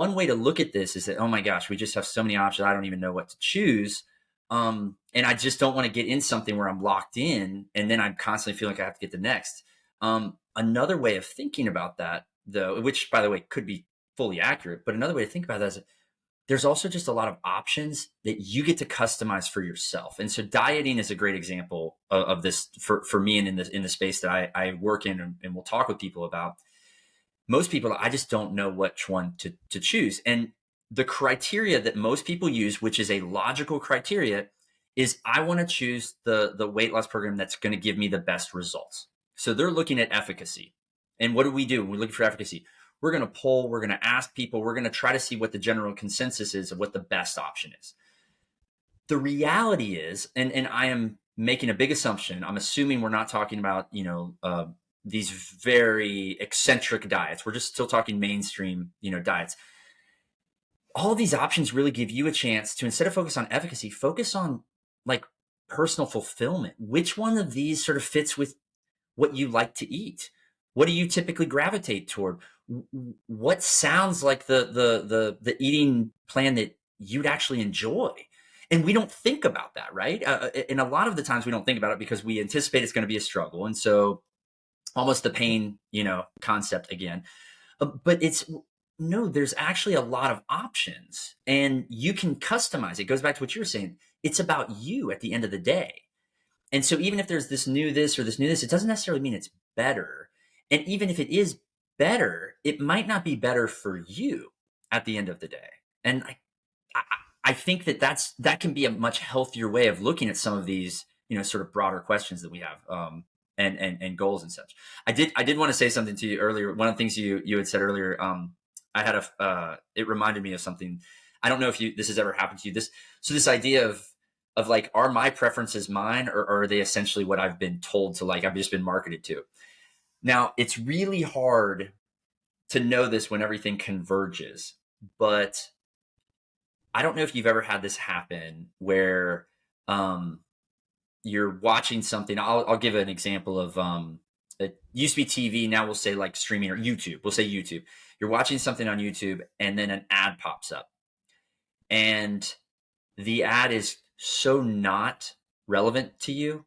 one way to look at this is that, oh my gosh, we just have so many options. I don't even know what to choose. And I just don't want to get in something where I'm locked in and then I'm constantly feeling like I have to get the next. Another way of thinking about that, though, which by the way could be fully accurate, but another way to think about that is there's also just a lot of options that you get to customize for yourself. And so dieting is a great example of this for me and in the space that I work in and will talk with people about. Most people, I just don't know which one to choose. And the criteria that most people use, which is a logical criteria, is I want to choose the weight loss program that's going to give me the best results. So they're looking at efficacy. And what do? When we look for efficacy? We're going to poll, we're going to ask people, we're going to try to see what the general consensus is of what the best option is. The reality is, and I am making a big assumption, I'm assuming we're not talking about, these very eccentric diets. We're just still talking mainstream, diets. All of these options really give you a chance to, instead of focus on efficacy, focus on like personal fulfillment. Which one of these sort of fits with what you like to eat? What do you typically gravitate toward? What sounds like the eating plan that you'd actually enjoy? And we don't think about that, right? And a lot of the times we don't think about it because we anticipate it's going to be a struggle. And so almost the pain, concept again. But there's actually a lot of options and you can customize. It goes back to what you were saying. It's about you at the end of the day. And so even if there's this new this or this new this, it doesn't necessarily mean it's better. And even if it is better, it might not be better for you at the end of the day. And I think that can be a much healthier way of looking at some of these, sort of broader questions that we have. And goals and such. I did want to say something to you earlier. One of the things you had said earlier, I had it reminded me of something. I don't know if this has ever happened to you. This idea of like, are my preferences mine or are they essentially what I've been told to like, I've just been marketed to? Now it's really hard to know this when everything converges, but I don't know if you've ever had this happen where, you're watching something. I'll give an example of it used to be TV. Now we'll say like streaming or YouTube. We'll say YouTube. You're watching something on YouTube and then an ad pops up. And the ad is so not relevant to you.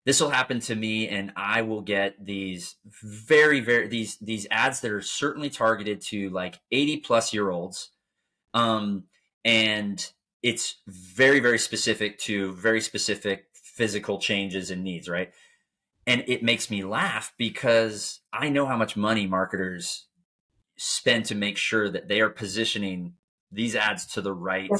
This will happen to me and I will get these these ads that are certainly targeted to like 80+ year olds. And it's very, very specific to very specific physical changes and needs, right? And it makes me laugh because I know how much money marketers spend to make sure that they are positioning these ads to the right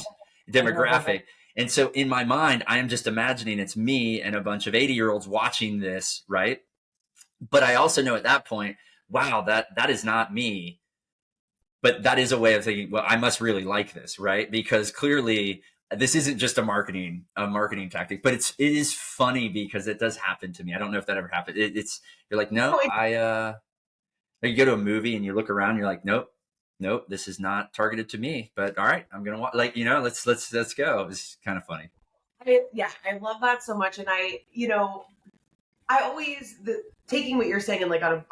demographic. And so in my mind, I am just imagining it's me and a bunch of 80-year-olds watching this, right? But I also know at that point, wow, that is not me. But that is a way of thinking, well, I must really like this, right? Because clearly this isn't just a marketing tactic, but it is funny because it does happen to me. I don't know if that ever happened. You're like, no, you go to a movie and you look around, you're like, nope, this is not targeted to me, but all right, I'm going to watch, like, let's go. It's kind of funny. I love that so much. And I always, taking what you're saying and like on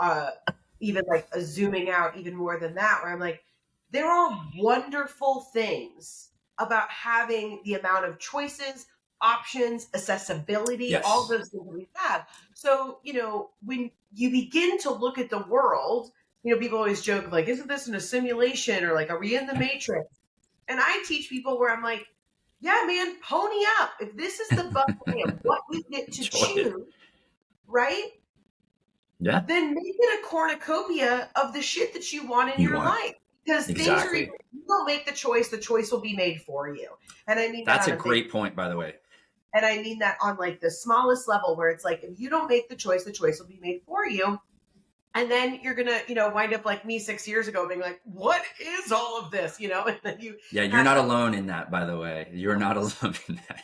even like a zooming out even more than that, where I'm like, there are wonderful things about having the amount of choices, options, accessibility, Yes. all those things that we have. So, when you begin to look at the world, people always joke like, isn't this in a simulation or like, are we in the Matrix? And I teach people where I'm like, yeah, man, pony up. If this is the buffet of what we get to choose, right? Yeah. Then make it a cornucopia of the shit that you want in your life. Because exactly. things you don't make the choice will be made for you. And I mean, that's a great point, by the way. And I mean that on like the smallest level where it's like, if you don't make the choice will be made for you. And then you're going to, wind up like me 6 years ago being like, what is all of this? And then you're not alone in that, by the way. You're not alone in that.